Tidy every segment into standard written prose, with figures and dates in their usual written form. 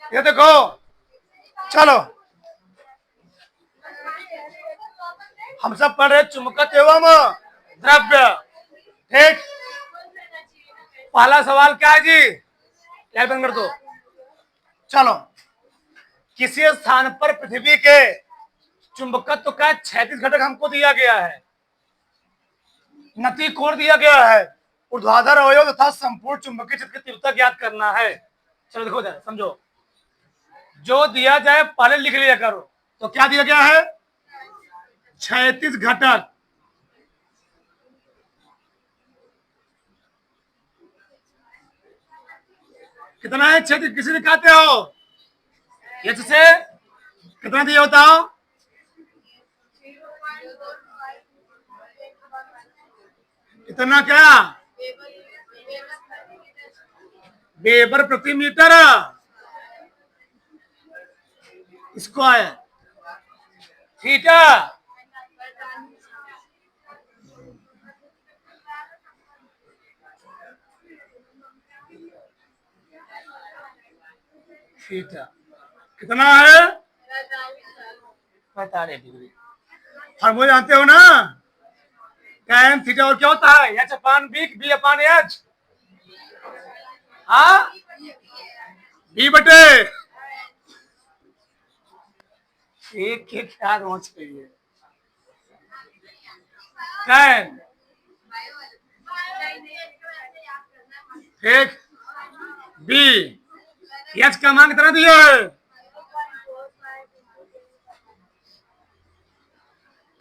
ये देखो, चलो हम सब पढ़ रहे चुंबकत्व एवं द्रव्य। ठीक, पहला सवाल क्या है जी? लाइट बंद कर दो। चलो, किसी स्थान पर पृथ्वी के चुंबकत्व का क्षैतिज घटक हमको दिया गया है, नति कोण दिया गया है, ऊर्ध्वाधर अवयव तथा संपूर्ण चुंबकीय क्षेत्र की तीव्रता ज्ञात करना है। चलो देखो जरा समझो, जो दिया जाए पहले लिख लिया करो। तो क्या दिया गया है? क्षैतिज घटक। कितना है क्षैतिज? किसी दिखाते हो? एच से कितना दिया बताओ? इतना क्या? वेबर प्रति मीटर स्क्वायर। थीटा थीटा कितना है? 45 डिग्री। फॉर्मूला जानते हो ना? tan थीटा और क्या होता है? एच अपान बी, बी अपान एच। हाँ, बी बटे एक के क्या होना चाहिए? tan एक बी। एच का मान कितना दिया है?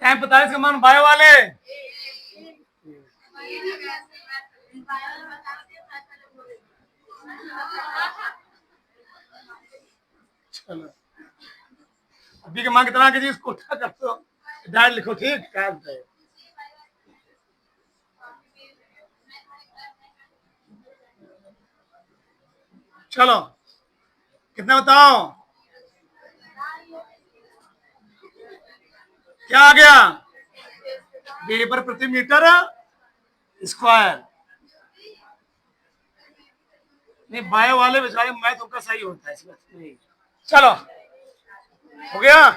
tan 45 का मान बायो वाले। चलो, अभी का मान कितना कीजिए, इसको उठा कर दो, डायरेक्ट लिखो। ठीक, क्या है? चलो, कितना बताओ? क्या आ गया? वेबर प्रति मीटर स्क्वायर। नहीं, बायो वाले बेचारे मैथ उनका सही होता है इसमें। चलो, हो गया।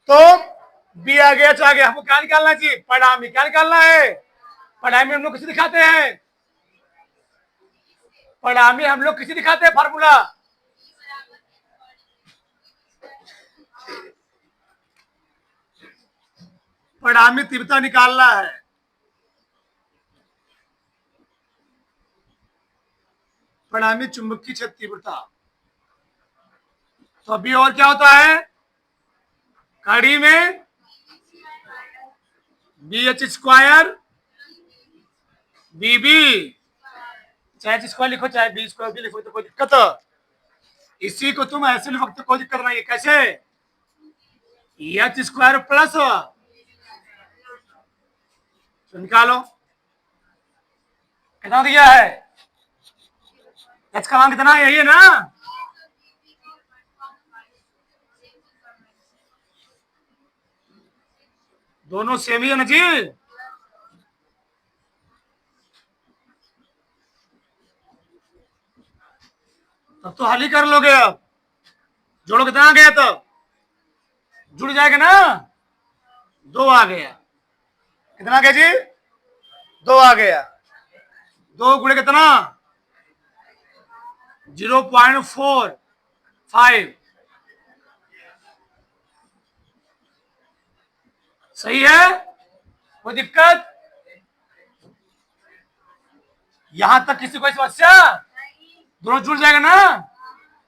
तो बी आ गया, आ गया। हमको क्या निकालना चाहिए? परिणामी। क्या निकालना है? परिणामी हम लोग किसे दिखाते हैं? परिणामी हम लोग किसे दिखाते हैं? फार्मूला परिणामी तीव्रता निकालना है। परिणामी चुंबकीय क्षेत्र तीव्रता। तो अभी और क्या होता है? कड़ी में B H square B B, चाहे एच स्क्वायर लिखो चाहे बी स्क्वायर भी लिखो तो कोई दिक्कत। इसी को तुम ऐसे लिखो तो कोई दिक्कत नहीं है। कैसे? एच स्क्वायर प्लस, तो निकालो कितना दिया है? एच का मान कितना है? यही है ना? दोनों सेम ही है ना जी? तब तो हल ही कर लोगे। अब जोड़ो, कितना आ गया? तब जुड़ जाएगा ना? 2 आ गया। कितना आ गया जी? 2 आ गया। 2 गुणे कितना? 0.45। सही है? कोई दिक्कत? यहां तक किसी कोई समस्या? दोनों जुड़ जाएगा ना?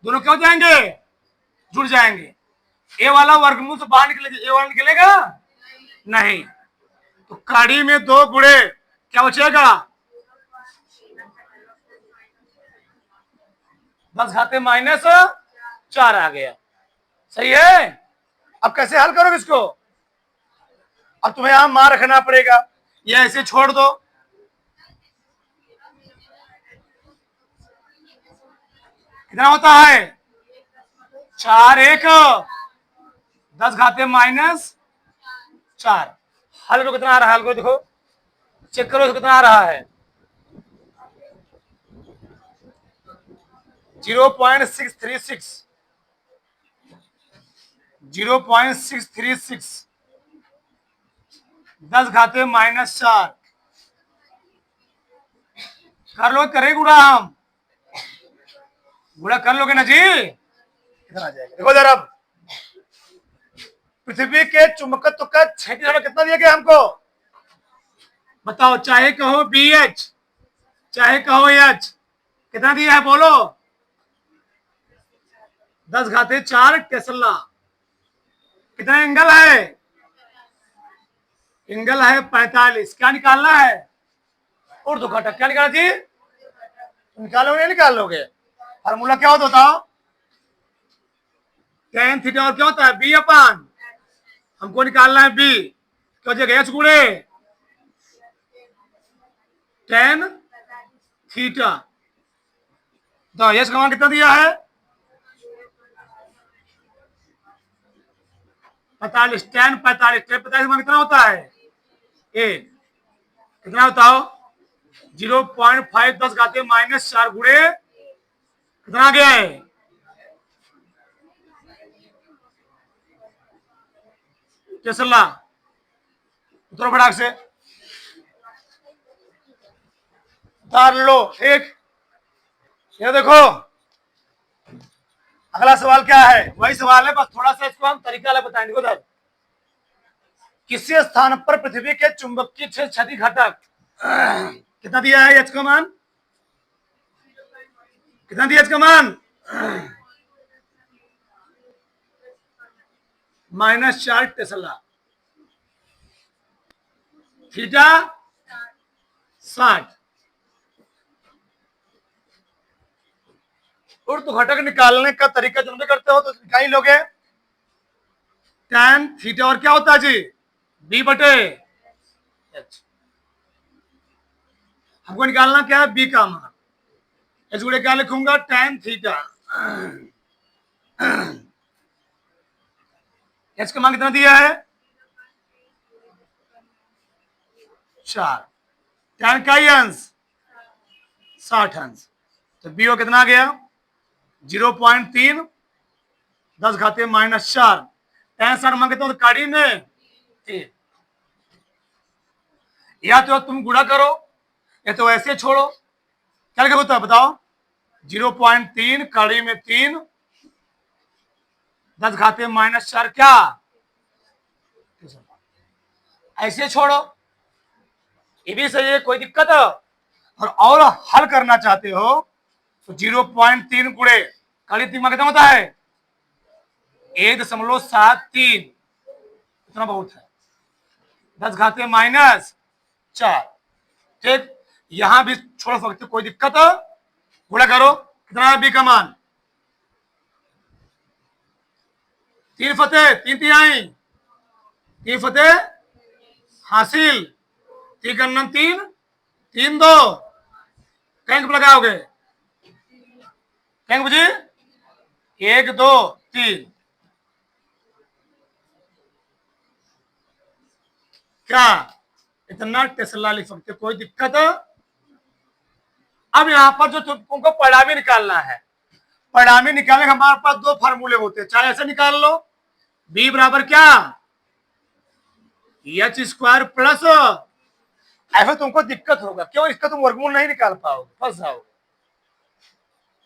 दोनों क्यों जाएंगे? जुड़ जाएंगे। ए वाला वर्गमूल से बाहर निकलेगा, ए वाला निकलेगा नहीं। तो कड़ी में 2 गुणे क्या बचेगा? 10⁻⁴ आ गया। सही है? अब कैसे हल करोगे इसको? अब तुम्हें यहां मान रखना पड़ेगा, ये ऐसे छोड़ दो। कितना होता है? 4 1 10⁻⁴। हल करो, कितना आ रहा है? हल करो, देखो, चेक करो कितना आ रहा है। 0.636, 0.636, 10⁻⁻⁴ कर लो, करे गुड़ा, हम गुड़ा कर लोगे ना जी, कितना आ जाएगा देखो जरा। अब पृथ्वी के चुंबकत्व का क्षेत्रफल कितना दिया गया हमको, बताओ। चाहे कहो BH, चाहे कहो H, कितना दिया है बोलो। 10⁻⁴ टेस्ला। कितना एंगल है, एंगल है 45। क्या निकालना है, उर्ध्व घटक। क्या निकाला जी, निकालोगे नहीं निकाल लोगे। फार्मूला क्या होता बताओ, tan थीटा, और क्या होता है B अपान, हमको निकालना है B, क्या जगह H गुणे tan थीटा। तो H का मान कितना दिया है 45, tan 45, tan 45 मान कितना होता है 1, कितना बताओ 0.5 10⁻⁻⁴ गुणे कितना आ गया है, टेस्ला। उतरो फटाक से, उतार लो। ठीक, ये देखो अगला सवाल क्या है, वही सवाल है, बस थोड़ा सा इसको हम तरीका अलग बताएंगे। उधर किसी स्थान पर पृथ्वी के चुंबकीय क्षति घटक कितना दिया है, H का मान कितना दिया, H का मान -4 टेस्ला, थीटा 60। उर्ध्व घटक निकालने का तरीका जब करते हो तो निकाल लोगे tan थीटा, और क्या होता है जी B बटे H। हमको निकालना क्या है B का मान, H गुणे क्या लिखूंगा tan थीटा, H का मान कितना दिया है 4, tan का ही अंश 60 अंश, तो B हो कितना आ गया 0.3 10⁻⁻⁴, tan 60 मान कितना काड़ी में 3। या तो तुम गुणा करो या तो ऐसे छोड़ो, क्या लिखा होता है बताओ 0.3 कड़ी में 3 10⁻⁻⁴ क्या, ऐसे छोड़ो, ये भी सही है, कोई दिक्कत है। और हल करना चाहते हो तो 0.3 गुणे कड़ी 3 कितना होता है 1.73, इतना बहुत है 10⁻⁻⁴। ठीक, यहां भी छोड़ सकते, कोई दिक्कत है, गुणा करो, कितना है B का मान 3 फतेह 3 तिहाई, 3 फतेह हासिल, 3 गन्नन 3 3 2, कैंक लगाओगे कैंक बजी 1 2 3, क्या इतना टेस्ला लिख सकते, कोई दिक्कत है। अब यहां पर जो तुमको परिणामी निकालना है, परिणामी निकालने के हमारे पास दो फार्मूले होते हैं, चाहे ऐसे निकाल लो B बराबर क्या H² प्लस, ऐसे तुमको दिक्कत होगा, क्यों, इसका तुम वर्गमूल नहीं निकाल पाओगे, फंस जाओगे।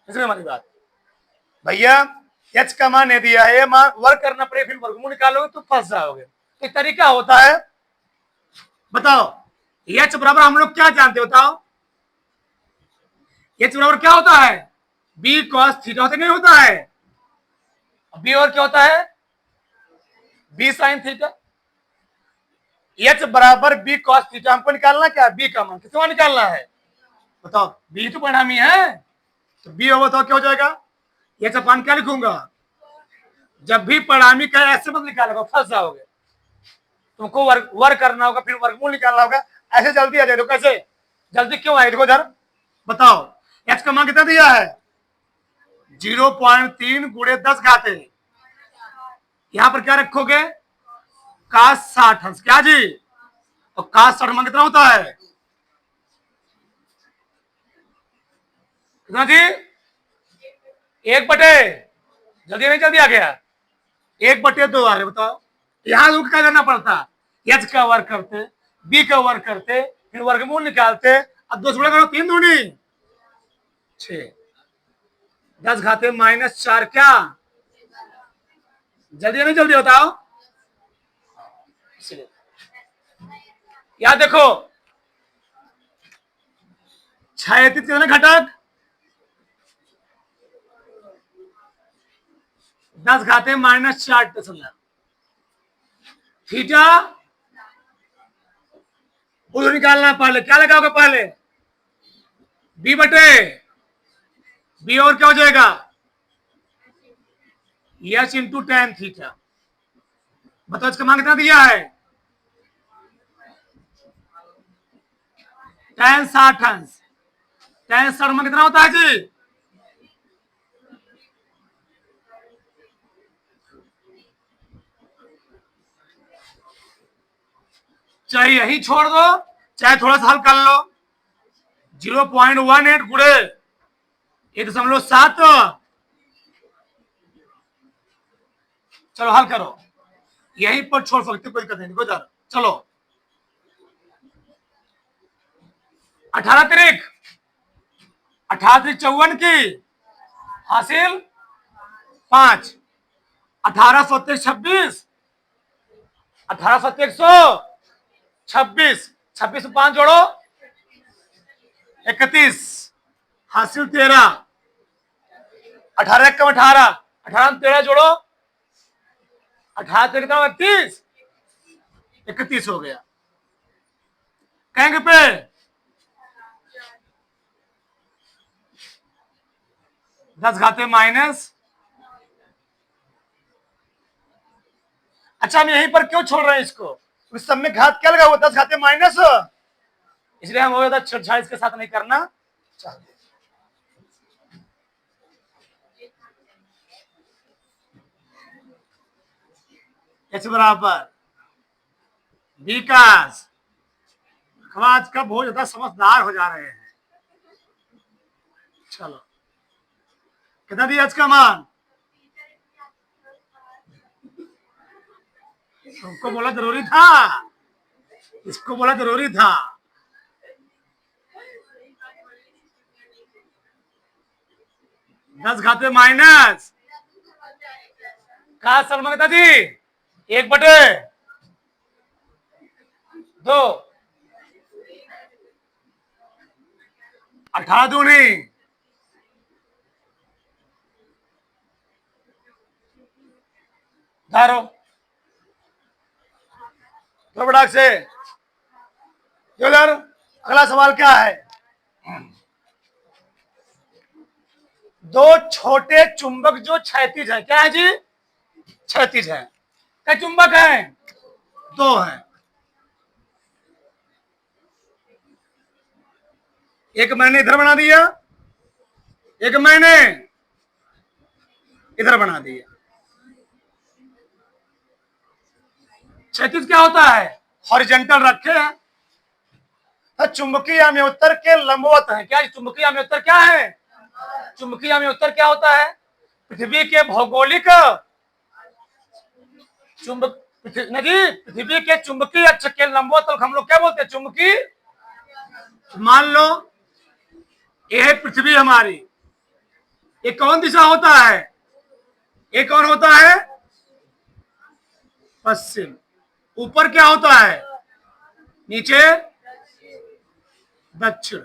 इसमें हमारी बात भैया H का मान नहीं दिया है, मान वर्ग करना पड़ेगा, फिर वर्गमूल निकालोगे तो फंस जाओगे। एक तरीका होता है, बताओ H बराबर हम लोग क्या जानते बताओ, H बराबर क्या होता है B cos थीटा, होता नहीं होता है, B और क्या होता है B sin थीटा। H बराबर B cos थीटा, हमको निकालना क्या B का मान, कितना निकालना है बताओ, B तो परिणामी है, तो B होगा तो क्या हो जाएगा, H अपान क्या लिखूंगा, जब भी परिणामी का ऐसे मत निकालेगा फंस जाओगे, तुमको वर्ग करना होगा, फिर वर्गमूल निकालना होगा, ऐसे जल्दी आ जाए तो कैसे, जल्दी क्यों आए देखो इधर बताओ, H का मान कितना दिया है 0.3 गुणे 10 घाते, यहां पर क्या रखोगे cos 60 अंश, क्या जी, और cos 60 मान कितना होता है कितना जी एक बटे, जल्दी नहीं जल्दी आ गया, 1/2 आ रहे, बताओ यहां रुक क्या करना पड़ता, एच का वर्ग करते, बी का वर्ग करते, फिर वर्गमूल निकालते, अब 2 गुणा करो, 3 दूनी 6, 10 घाते -4 क्या, जल्दी नहीं जल्दी बताओ, याद देखो 36 कितने घटक, 10 घाते -4 थीटा उधर निकालना, पहले क्या लगाओगे, पहले बी बटे बी, और क्या हो जाएगा, एच इंटू टेन थीटा। बताओ इसका मान कितना दिया है, टेन 60 अंश, टेन 60 में कितना होता है जी, चाहे यही छोड़ दो, चाहे थोड़ा सा हल कर लो, 0.18 गुणे 1.7, चलो हल करो, यहीं पर छोड़ सकते, कोई दिक्कत नहीं, कोई डर, चलो 18 तारीख 54 की हासिल 5, 18 26, 18 126, 26 में 5 जोड़ो 31, हासिल 13, 18 कम 18, 18 में 13 जोड़ो, 18 कितना 31, 31 हो गया, कहेंगे पे 10 घाते माइनस, अच्छा हम यहीं पर क्यों छोड़ रहे हैं इसको, उस सब में घात क्या लगा हुआ, 10 घाते माइनस, इसलिए हम हो गया था छेड़छाड़ इसके साथ नहीं करना चाहते। एच बराबर विकास, आज कब हो जाता समझदार हो जा रहे हैं, चलो कितना दिया एच का मान, तुमको बोला जरूरी था, इसको बोला जरूरी था, दस घाते माइनस का सर मंगता जी 1/2, 18 दूनी, धारो तो बड़ा से अगला सवाल क्या है, दो छोटे चुंबक जो क्षैतिज है, क्या है जी, क्षैतिज है, क्या चुंबक है, 2 है, एक मैंने इधर बना दिया, एक मैंने इधर बना दिया, क्षैतिज क्या होता है, हॉरिजॉन्टल रखे हैं, तो चुंबकीय अम्योत्तर के लंबवत है, क्या चुंबकीय अम्योत्तर क्या है, चुंबकीय अम्योत्तर क्या होता है, पृथ्वी के भौगोलिक चुंबक, नहीं पृथ्वी के चुंबकीय अक्ष के लंबवत हम लोग क्या बोलते हैं, चुंबकीय, मान लो ये है पृथ्वी हमारी, ये कौन दिशा होता है, ये कौन होता है, पश्चिम, ऊपर क्या होता है, नीचे दक्षिण,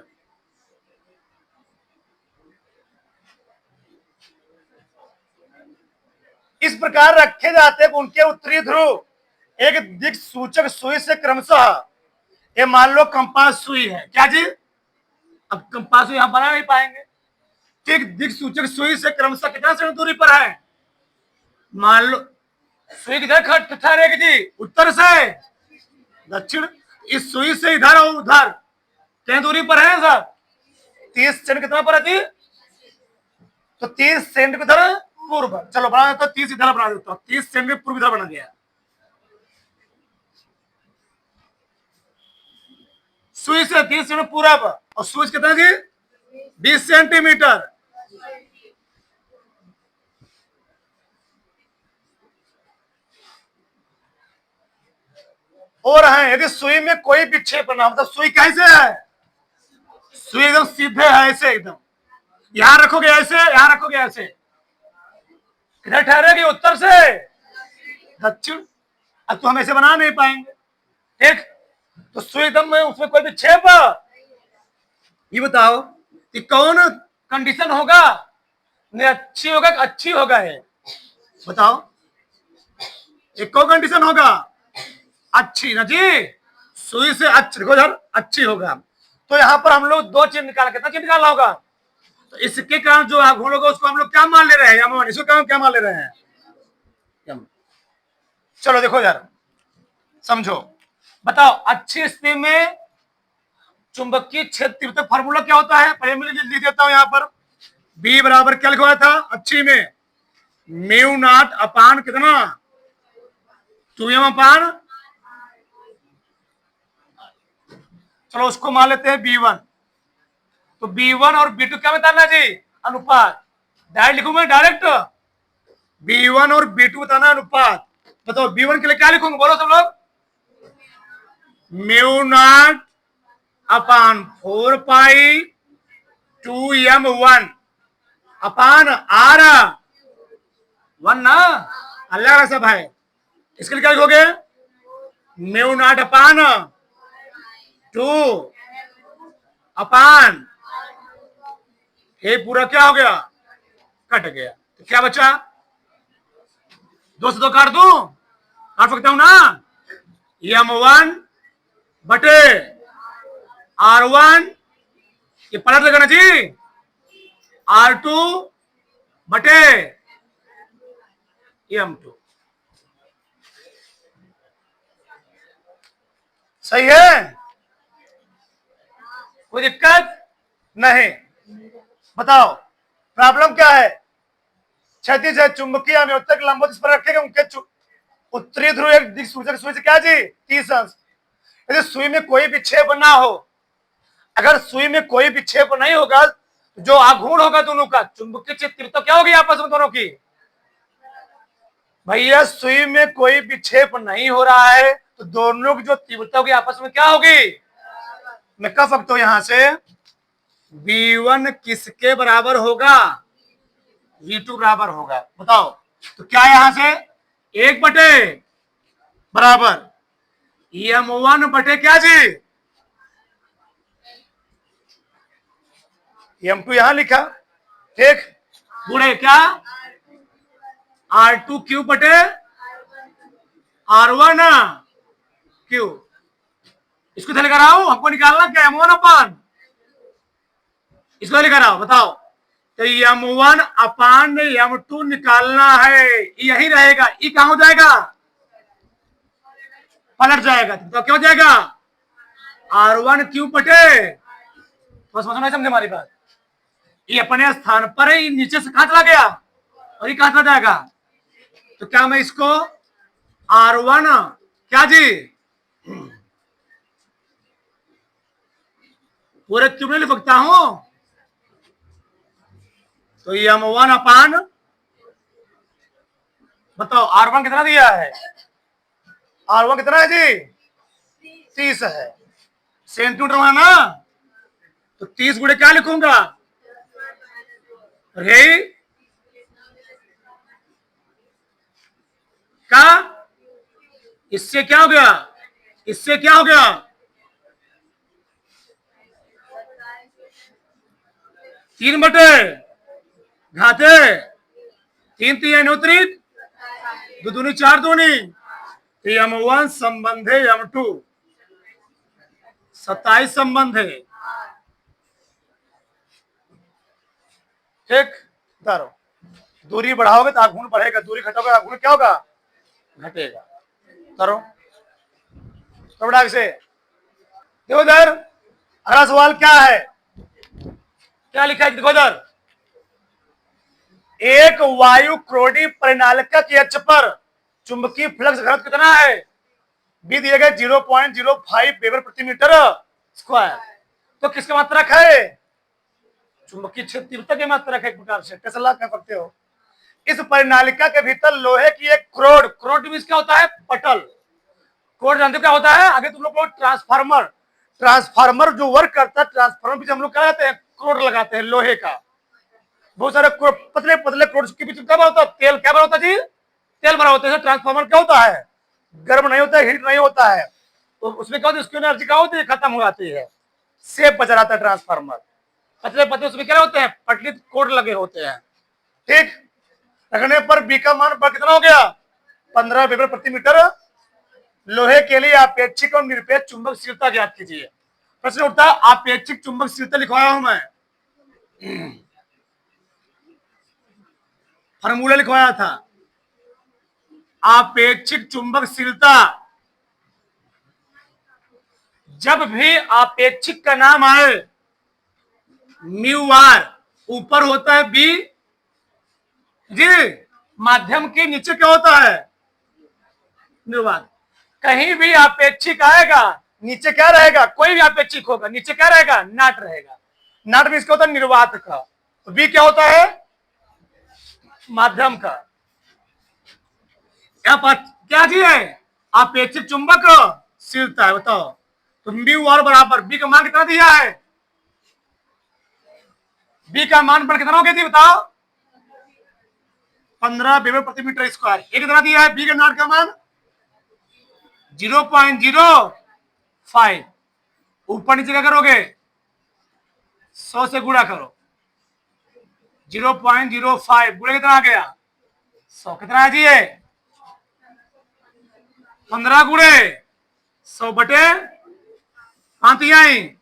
इस प्रकार रखे जाते हैं उनके उत्तरी ध्रुव एक दिक् सूचक सुई से क्रमशः, ये मान लो कंपास सुई है, क्या जी, अब कंपास सुई यहां बना नहीं पाएंगे, ठीक दिक् सूचक सुई से क्रमशः कितना से दूरी पर है, मान लो सुई किधर ठहरेगी जी, उत्तर से दक्षिण, इस सुई से इधर और उधर कितनी दूरी पर है सर, 30 सेंट कितना पर है जी, तो 30 सेंट किधर पूर्व, चलो बना देता हूं, 30 इधर बना देता हूं, 30 सेंट पूर्व इधर बना गया, सुई से 30 सेंट पूरब, और सुई कितना जी 20 सेंटीमीटर, हो रहे हैं। यदि सुई में कोई विक्षेपण ना, मतलब सुई कैसे है, सुई एकदम सीधे है ऐसे, एकदम यहां रखोगे ऐसे, यहां रखोगे ऐसे, किधर ठहरेगी, उत्तर से दक्षिण। अब तो हम ऐसे बना नहीं पाएंगे, ठीक। तो सुई एकदम में, उसमें कोई विक्षेप, ये बताओ कि कौन कंडीशन होगा, नहीं अच्छी होगा कि अच्छी होगा, है बताओ, एक कौन कंडीशन होगा, अच्छी ना जी, सुई से अच्छी, देखो यार अच्छी होगा। तो यहां पर हम लोग दो चीज निकाल, कितना चीज निकालना होगा, तो इसके कारण जो आघूर्ण होगा उसको हम लोग क्या मान ले रहे हैं, इसको क्या मान ले रहे हैं। चलो देखो यार, समझो, बताओ अच्छी स्थिति में चुंबकीय क्षेत्र तीव्रता फार्मूला क्या होता है, पहले मैं लिख देता हूं यहां पर। बी बराबर क्या लिखा हुआ था अच्छी में, म्यू नॉट अपान कितना, 2m अपान, चलो उसको मान लेते हैं B1। तो B1 और B2 क्या बताना जी, अनुपात, डायरेक्ट लिखूंगा डायरेक्ट, B1 और B2 बताना अनुपात। बताओ B1 के लिए क्या लिखूंगा, बोलो सब लोग, म्यू नॉट अपान 4 पाई 2m1 अपान R1 ना, अलग सब है। इसके लिए क्या लिखोगे, म्यू नॉट अपान 2 अपान, ये पूरा क्या हो गया, कट गया, तो क्या बचा, 2 से 2 काट दू, काट सकता हूं ना, M1 बटे R1, ये पलट लगना जी, R2 बटे M2, सही है, कोई दिक्कत नहीं। बताओ प्रॉब्लम क्या है, क्षैतिज है, चुंबकीय अनिवर्तक लंबवत इस पर रखेगा, उनके उत्तरी ध्रुव एक दिक् सूचक सुई से क्या जी 30 अंश। यदि सुई में कोई विक्षेप ना हो, अगर सुई में कोई विक्षेप नहीं होगा, तो जो आघूर्ण होगा दोनों का, चुंबकीय क्षेत्र तीव्रता क्या होगी आपस में दोनों की, भैया सुई में कोई विक्षेप नहीं हो रहा है, तो दोनों की जो तीव्रता होगी आपस में क्या होगी, मैं कह सकता हूं यहां से V1 किसके बराबर होगा, V2 बराबर होगा। बताओ तो क्या यहां से 1 बटे बराबर M1 बटे क्या जी, M2 यहां लिखा, ठीक, गुणे क्या R2 क्यू बटे R1 क्यू, इसको लेकर आओ, हमको निकालना क्या M1 अपान, इसको लेकर आओ, बताओ तो M1 अपान M2 निकालना है, यही रहेगा, ये कहां हो जाएगा, पलट जाएगा, तो क्या हो जाएगा R1 क्यू बटे, तो समझ समझे हमारी बात, ये अपने स्थान पर ही नीचे से कहां चला गया और ये कहां चला जाएगा, तो क्या मैं इसको R1 क्या जी पूरे क्यूब में लिख सकता हूं, तो M1 अपान, बताओ R1 कितना दिया है, R1 कितना है जी 30 है, सेंटीमीटर है ना, तो 30 गुणे क्या लिखूंगा, रे का, इससे क्या हो गया, इससे क्या हो गया, 3 बटे घाते 3 3 उत्तरित, दो दूनी 4 दूनी, M1 संबंध है M2 27 संबंध है, ठीक, तारो दूरी बढ़ाओगे तो आघूर्ण बढ़ेगा, दूरी घटाओगे आघूर्ण क्या होगा, घटेगा। करो तो बड़ा से देखो इधर, अगला सवाल क्या है, क्या लिखा है देखो इधर, एक वायु क्रोडी परिनालिका की अक्ष पर चुंबकीय फ्लक्स घनत्व कितना है, बी दिए गए 0.05 वेबर प्रति मीटर स्क्वायर, तो किसका मात्रक है, चुंबकीय क्षेत्र तीव्रता की मात्रक है, एक प्रकार से कैसे ला कर सकते हो। इस परिनालिका के भीतर लोहे की एक क्रोड, क्रोड मींस क्या होता है, पटल, कोड जानते हो क्या होता है? आगे तुम लोग को ट्रांसफार्मर, ट्रांसफार्मर जो वर्क करता है, ट्रांसफार्मर पीछे हम लोग क्या लगाते हैं? कोड लगाते हैं लोहे का। बहुत सारे पतले पतले कोड के पीछे क्या होता है? तेल। क्या भरा होता है जी? तेल भरा होता है। ट्रांसफार्मर क्या होता है? गर्म नहीं होता है, हीट नहीं होता है, तो उसमें क्या होता है? उसकी एनर्जी क्या होती है? खत्म हो जाती है, सेफ बचा रहता है ट्रांसफार्मर। पतले पतले उसमें क्या होते हैं? पतली कोड लगे होते हैं। ठीक, रखने पर बी का मान कितना हो गया? 15 वेबर प्रति मीटर। लोहे के लिए अपेक्षिक और निरपेक्ष चुंबकशीलता ज्ञात कीजिए। प्रश्न उठता है, अपेक्षिक चुंबकशीलता लिखवाया हूं मैं, फॉर्मूला लिखवाया था। अपेक्षिक चुंबकशीलता, जब भी अपेक्षिक का नाम आए, म्यू आर ऊपर होता है बी जी, माध्यम के नीचे क्या होता है? निर्वात। कहीं भी अपेक्षिक आएगा, नीचे क्या रहेगा? कोई भी अपेक्षिक होगा, नीचे क्या रहेगा? नाट रहेगा। नाट में इसका होता है निर्वात का, तो बी क्या होता है? माध्यम का। क्या जी है? अपेक्षिक चुंबकशीलता है। बताओ तो म्यू आर बराबर बी का मान कितना दिया है? बी का मान पर कितना हो गया थी? बताओ 15 वेबर प्रति मीटर स्क्वायर। ये कितना दिया है? बी का नाट का मान 0.05। ऊपर नीचे क्या करोगे? 100 से गुणा करो। 0.05 गुणा कितना आ गया? 100। कितना है जी ये? 15 गुणे 100 बटे 5।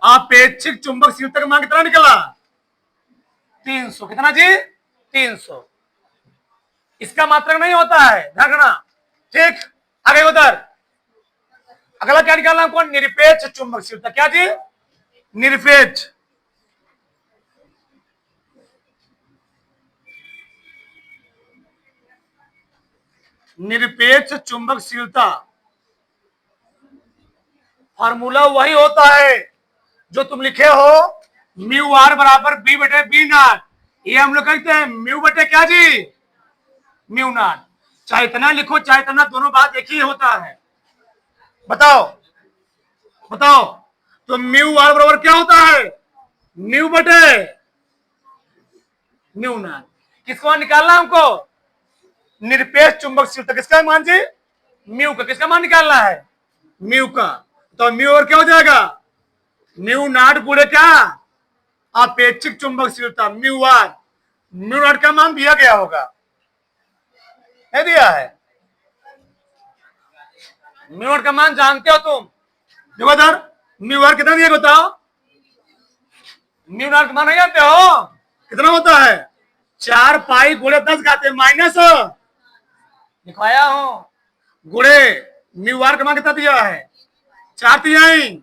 अपेक्षिक चुंबकशीलता का मान कितना निकला? 300। कितना जी? 300। इसका मात्रक नहीं होता है, ध्यान रखना। ठीक, आगे उधर अगला क्या निकालना हमको? निरपेक्ष चुंबकशीलता। क्या जी? निरपेक्ष। निरपेक्ष चुंबकशीलता फार्मूला वही होता है जो तुम लिखे हो, म्यू आर बराबर बी बटे बी नाट। ये हम लोग कहते हैं म्यू बटे क्या जी? म्यू नाट। चाहे इतना लिखो चाहे इतना, दोनों बात एक ही होता है। बताओ बताओ, तो म्यू आर बराबर क्या होता है? म्यू बटे म्यू नाट। किसको निकालना हमको? निरपेक्ष चुंबकशीलता। किसका मान जी? म्यू का। किसका मान निकालना है? म्यू का। तो म्यू और क्या हो जाएगा? म्यू नाट गुणे क्या? अपेक्षिक चुंबकशीलता म्यू आर। म्यू नाट का मान दिया गया होगा, है दिया है? म्यू नाट का मान जानते हो तुम? देखो इधर, म्यू आर कितना दिया बताओ? म्यू नाट का मान नहीं जानते हो? कितना होता है? 4 पाई गुणे 10 घाते माइनस, लिखवाया हूं, गुणे म्यू आर का मान कितना दिया है? 4 तिहाई